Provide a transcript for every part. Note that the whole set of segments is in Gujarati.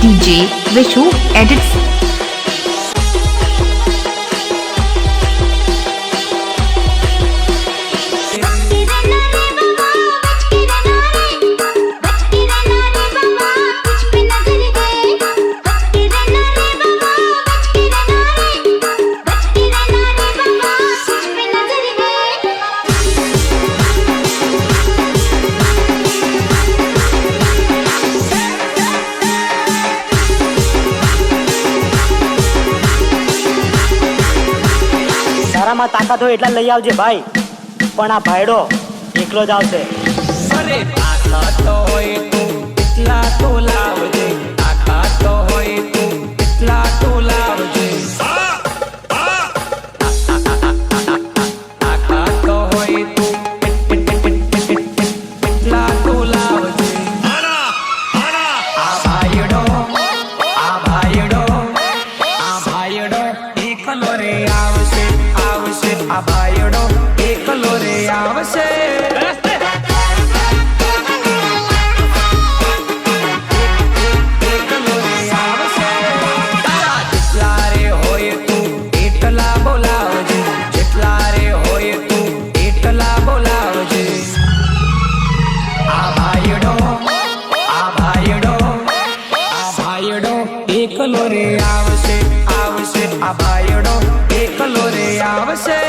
DJ Vishu edits. તારામાં તાકાત હોય એટલા લઈ આવજે ભાઈ, પણ આ ભાઈડો એકલો જ આવશે. અરે તાકાત હોય તું એટલા તો લાવજે, તાકાત હોય તું એટલા તો લાવજે, તાકાત હોય તું એટલા તો લાવજે. આ ભાઈડો એકલો રે આવશે, આવશે. આ ભાઈડો એકલો રે આવશે. એકલો રે આવશે, આવશે. આ ભાઈડો એકલો રે આવશે.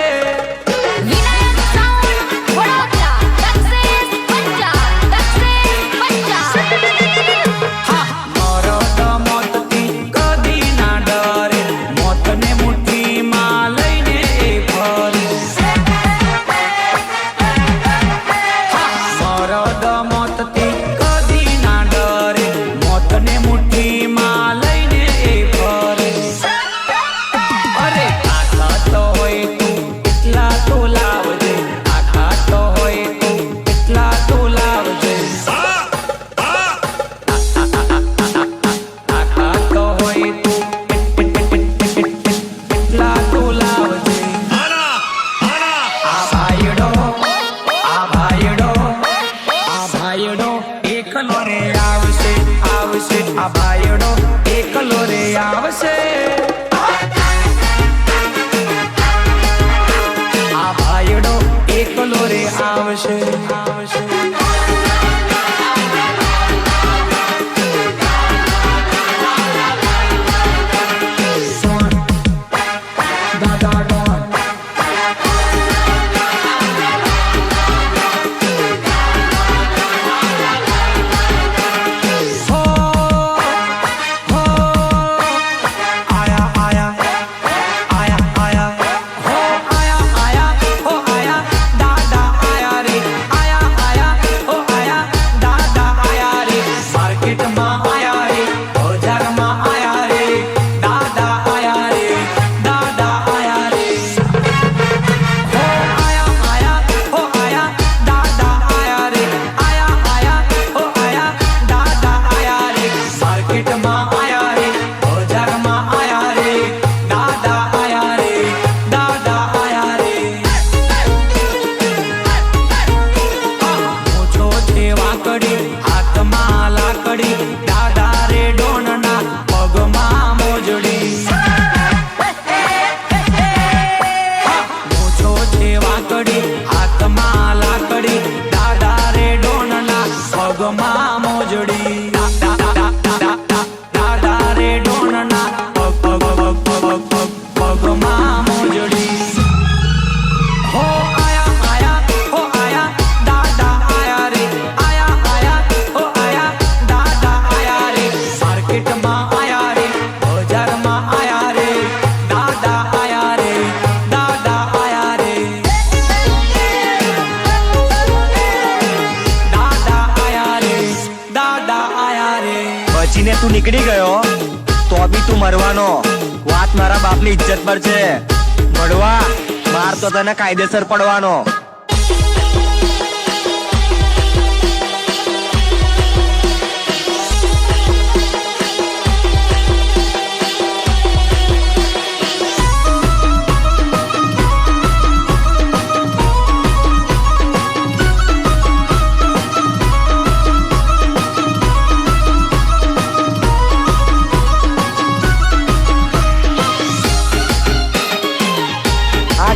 એકલો રે આવશે, આવશે. આ ભાઈડો એકલો રે આવશે. આ ભાઈડો એકલો રે આવશે, આવશે. બચીને તું નીકળી ગયો તો બી તું મરવાનો. વાત મારા બાપની ઇજ્જત પર છે. મળવા માર તો તને કાયદેસર પડવાનો.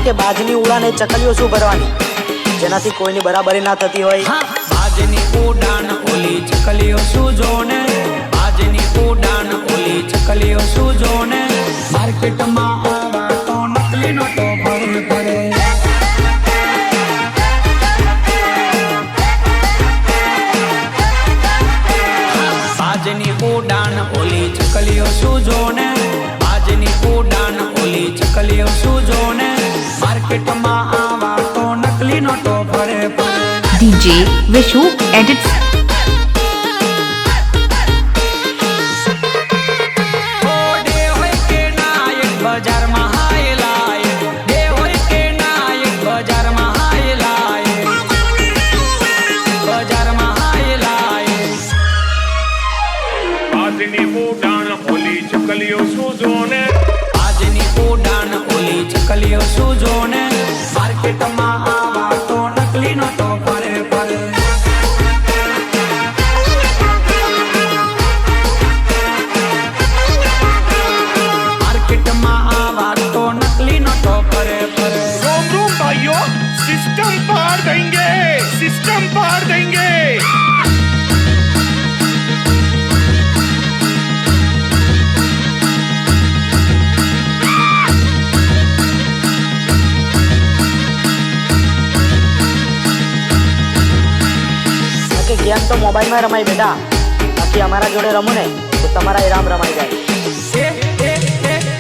કે બાજની ઉડાને ચકલીઓ શું કરવાની જેનાથી કોઈની બરાબરી ના થતી હોય? હા, બાજની ઉડાન ઓલી ચકલીઓ સૂજોને, બાજની ઉડાન ઓલી ચકલીઓ સૂજોને, માર્કેટમાં આવા તો નકલી નોટો ભરે ભરે. બાજની ઉડાન ઓલી ચકલીઓ સૂજોને, બાજની ઉડાન ઓલી ચકલીઓ સૂજોને, માર્કેટમાં આવા તો નકલી નોટો ભરે ભરે. DJ Vishu edits. ડે હોય કે નાયક બજારમાં હાય લાય, ડે હોય કે નાયક બજારમાં હાય લાય, બજારમાં હાય લાય. આજની ઉડાન ઓલી ચકલીઓ સૂજોને, આજની ઉડાન ઓલી ચકલીઓ સૂજોને, માર્કેટમાં આવા તો નકલી નોટો ભરે ભરે. માર્કેટમાં આવા તો નકલી નોટો ભરે ભરે. रोम रोम भाइयों, सिस्टम पार देंगे, सिस्टम पार देंगे. કે ગેમ તો મોબાઈલમાં રમાય બેટા, બાકી અમારા જોડે રમો ને તો તમારા ઈરામ રમાઈ જાય.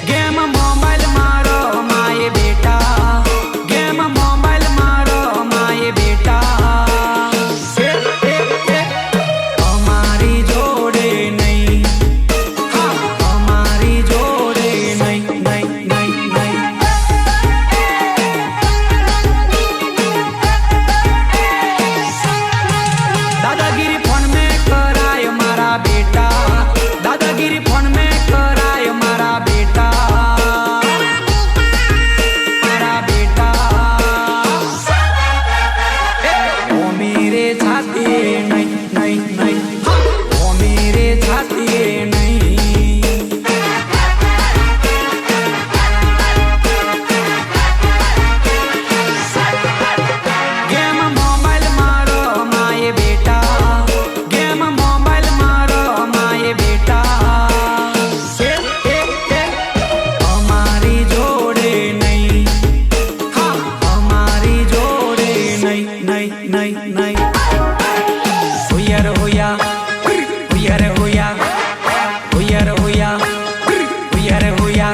ગેમ મોબાઈલ મારો માય બેટા, ગેમ મોબાઈલ મારો માય બેટા. અમારી જોડે નહીં, હા, અમારી જોડે નહીં, નહીં, નહીં, નહીં. દાદાગીરી ફોન में कराय मारा बेटा, दादागिरी फोन में कराय मारा बेटा, मारा बेटा. ओ मेरे छाती नहीं, नहीं, नहीं, ओ मेरे छाती नहीं. गेम मोबाइल मारो माये बेटा, गेम मोबाइल मारो माये बेटा. અમારી જોડે નહીં, હા, અમારી જોડે નહીં, નહીં, નહીં, નહીં. હોયા રે હોયા, હોયા રે હોયા, હોયા રે હોયા, હોયા રે હોયા.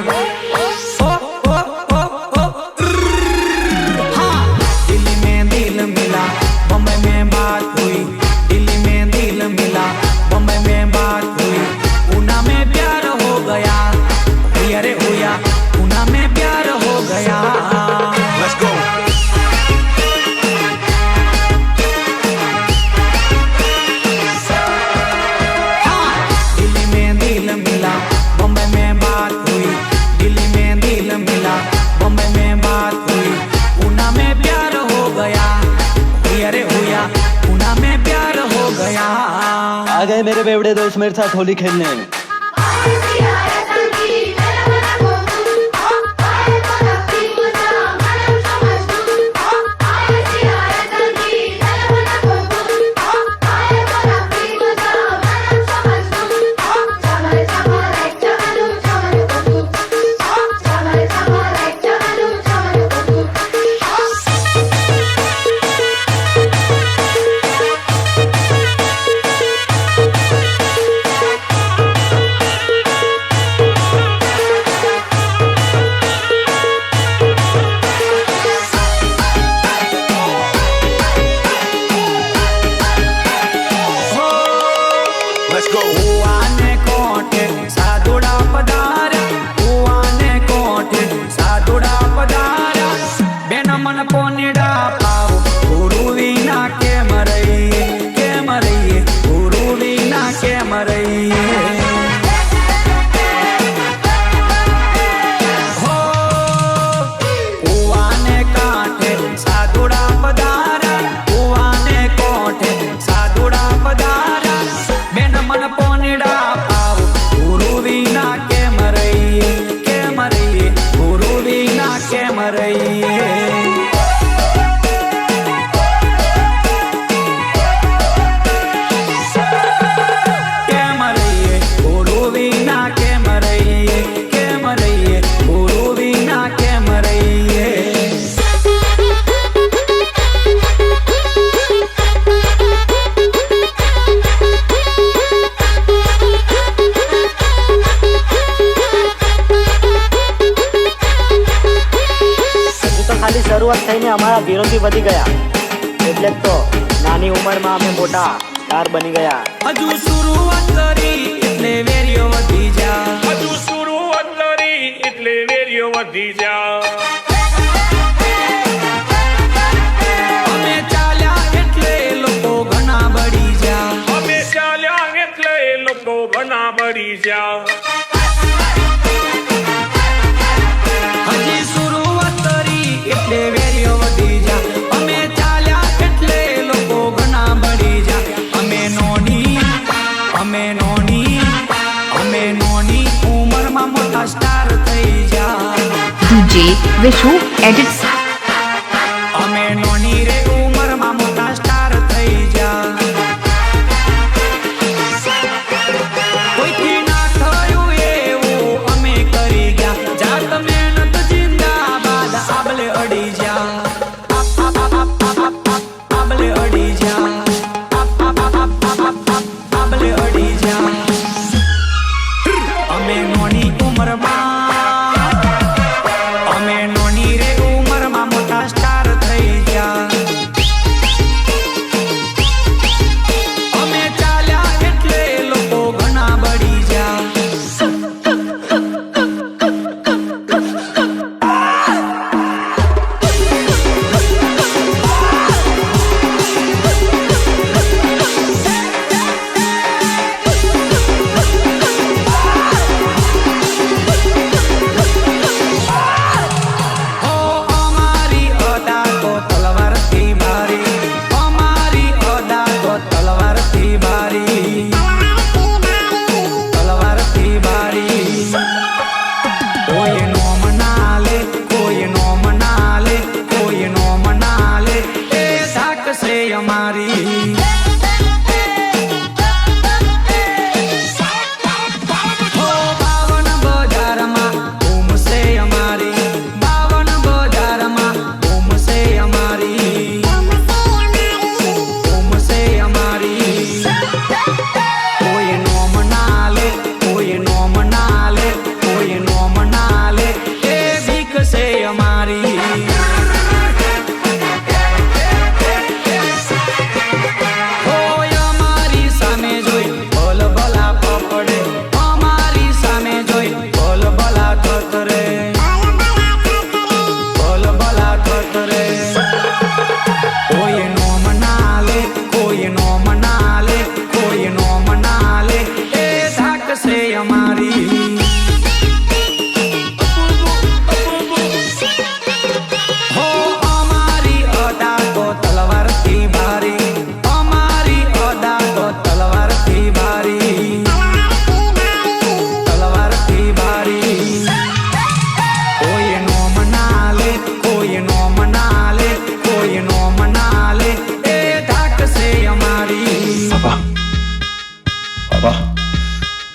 ઓ ઓ ઓ ઓ हाँ, दिल्ली में दिल मिला, बम्बई में बात हुई, दिल्ली में दिल मिला, बम्बई में बात हुई, पूना में प्यार हो गया, अरे होया, पूना में प्यार हो गया. Let's go. हाँ, दिल्ली में दिल मिला, बम्बई में बात हुई, दिल्ली में दिल मिला, बम्बई में बात हुई, पूना में प्यार हो गया, अरे होया, पूना में प्यार हो गया. आ गए मेरे बेवड़े दोस्त मेरे साथ होली खेलने. અમારા વિરોધી વધી ગયા, એટલે જ તો નાની ઉંમરમાં અમે મોટા સ્ટાર બની ગયા. હજુ શરૂઆત કરી એટલે વેરીઓ વધી જા, હજુ શરૂઆત કરી એટલે વેરીઓ વધી જા. અમે ચાલ્યા એટલે લોકો ઘણા બળી જા, અમે ચાલ્યા એટલે લોકો ઘણા બળી જા. હજી શરૂઆત કરી એટલે વેરીઓ વધી જા, અમે ચાલ્યા એટલે લોકો ઘણા બળી જા. અમે નોની ઉંમરમાં મોટા સ્ટાર થઈ જા. DJ Vishu edits. અમે નોની રે ઉંમરમાં મોટા સ્ટાર થઈ જા. કોઈથી ના થયું એવું અમે કરી ગયા, જાત મહેનત જિંદાબાદ આબલે અડી જા, આબલે અડી જા, આબલે અડી જા. અમે નોની રે ઉંમરમાં મોટા સ્ટાર થઈ ગયા. અમે ચાલ્યા એટલે લોકો ઘણા બળી જા. હો અમારી અદા તો તલવારથી મારી, અમારી અદા તો તલવારથી મારી, તલવારથી મારી. કોઈ નો મનાલે, કોઈ નો મનાલે, કોઈ નો મનાલે, એ ધાકશે અમારી. હો બાવન બજારમાં ઘૂમશે અમારી, બાવન બજારમાં ઘૂમશે અમારી, ઘૂમશે અમારી. કોઈ નો મનાલે, કોઈ નો મનાલે, કોઈ નો મનાલે, એ ભીખશે અમારી. હોય અમારી સામે જોઈ ભલ ભલા પકડે, અમારી સામે જોઈ ભલ ભલા થતરે, ભલ ભલા થતરે. કોઈ નો મનાલે, કોઈ નો મનાલે, કોઈ નો મનાલે, એ ધાકશે અમારી. હો અમારી અદા તો તલવારથી ભારી, અમારી અદા તો તલવારથી ભારી, તલવારથી ભારી. કોઈ નો મનાલે, કોઈ નો મનાલે, કોઈ નો મનાલે, એ ધાકશે અમારી.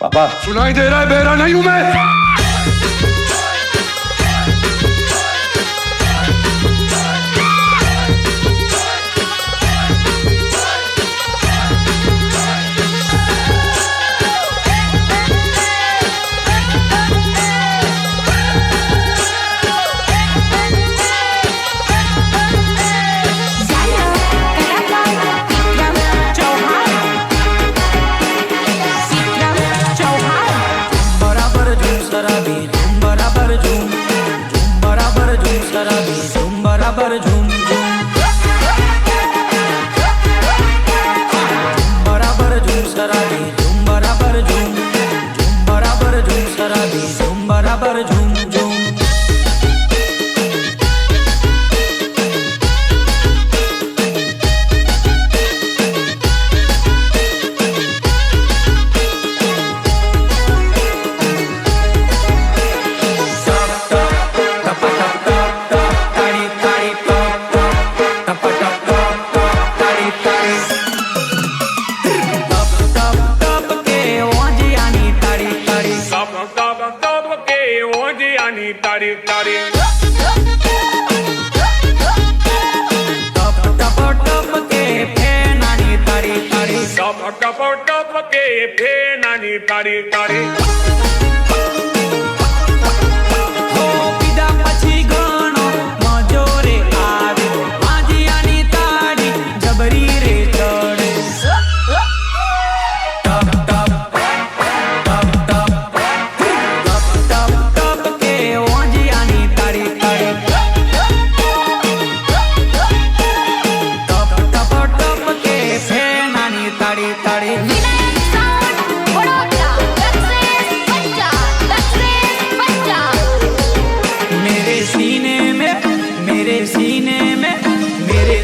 पापा सुनाई दे रहा है, बेरा नहीं हूं मैं. બરાબર ઝૂમ શરાબી, ઝૂમ બરાબર ઝૂમ, ઝૂમ બરાબર ઝૂમ શરાબી, ઝૂમ બરાબર ઝૂમ ઝૂમ. ઝૂમ બરાબર ઝૂમ શરાબી, ઝૂમ બરાબર ઝૂમ, ઝૂમ બરાબર ઝૂમ શરાબી, ઝૂમ બરાબર ઝૂમ ઝૂમ. તારી તારી ટપ ટપ ટપ કે ફેનાની તારી તારી, ટપ ટપ ટપ કે ફેનાની તારી તારી. હો પીધા પછી ઘણો મજો રે આવે, તાળી તાળી વિનાયક સાઉન્ડ વડોદરા સક્સેસ પંજા मेरे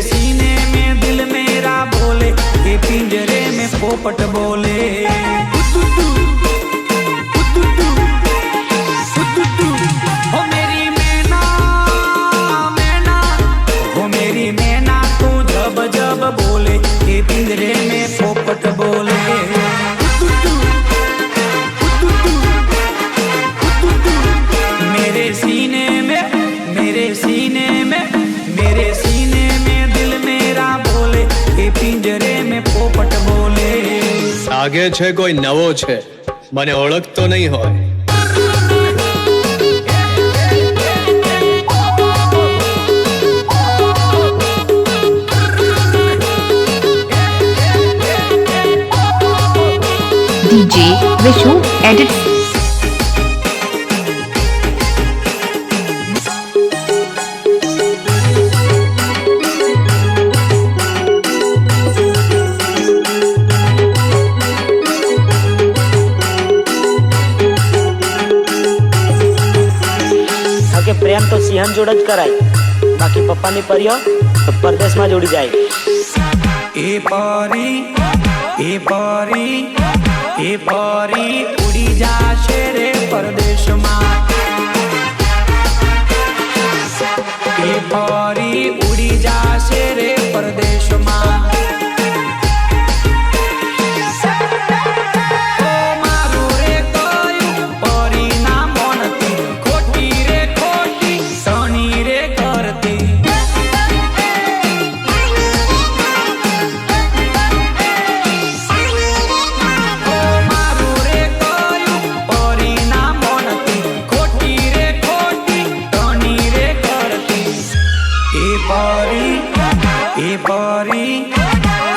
सीने में दिल मेरा बोले ये पिंजरे में पोपट बोले हो मेरी मैना मैना हो मेरी मैना तू जब जब बोले ये पिंजरे में पोपट बोले मेरे सीने में दिल मेरा बोले ये पिंजरे में पोपट बोले લાગે છે કોઈ નવો છે મને ઓળખતો નહીં હોય DJ Vishu edits. કે પ્રેમ તો સિંહણ જોડે જ કરાય બાકી પપ્પાની પરીઓ તો પરદેશમાં જોડી જાય એ પરી ઉડી જાશે રે પરદેશમાં એ પરી ઉડી જાશે રે પરદેશમાં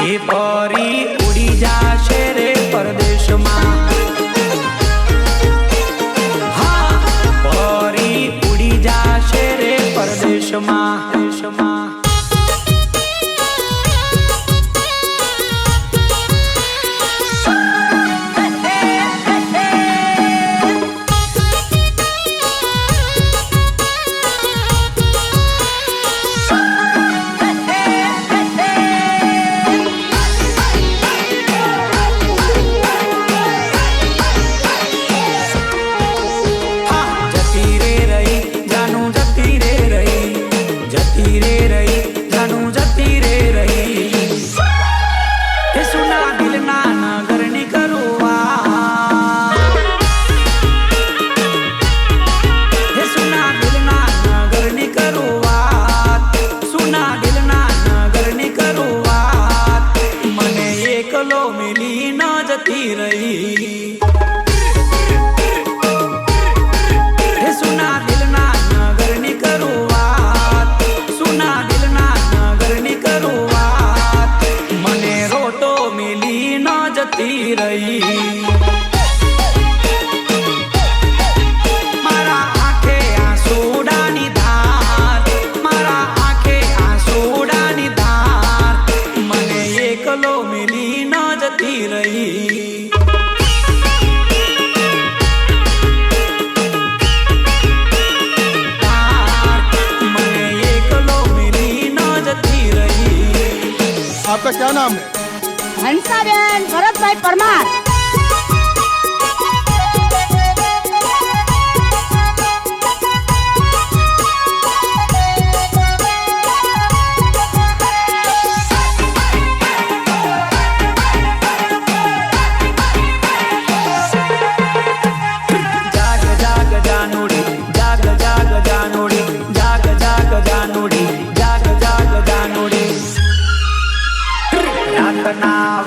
એ પરી ઉડી જાશે રે પરદેશમાં હા પરી ઉડી જાશે રે પરદેશમાં आपका क्या नाम है? હંસાબેન ભરતભાઈ પરમાર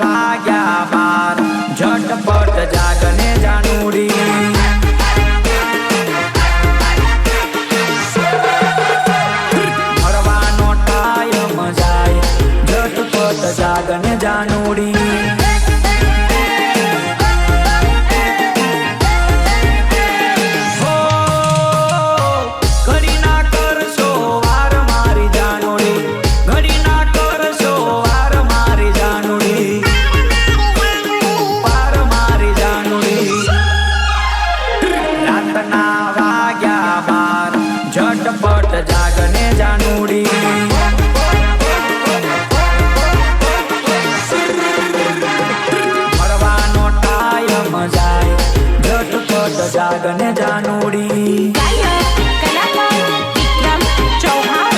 વાગ્યા બાર જાગને જાનોડી કલાકાર વિક્રમ ચૌહાણ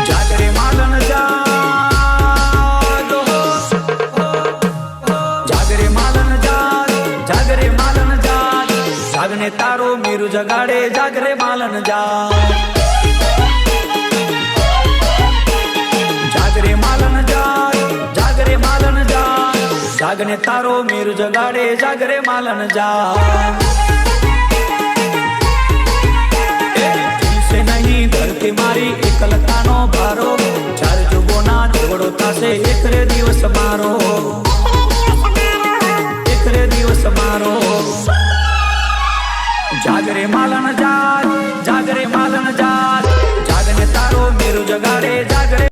જાગરે માલન જાગ જાગરે માલન જાગ જાગરે માલન જાગ જાગને તારો મીરુ જગાડે જાગરે માલન જાગ જાગરે માલન જાગ જાગરે માલન જાગ જાગને તારો મીરુ જગાડે જાગરે માલન જાગ नहीं धरती मारी एकलतानो भारो चार जुगोना झगड़ो थासे एक रे दिवस मारो एक रे दिवस मारो जागरे मालन जाग जागरे मालन जाग जागने तारो मेरू जगाड़े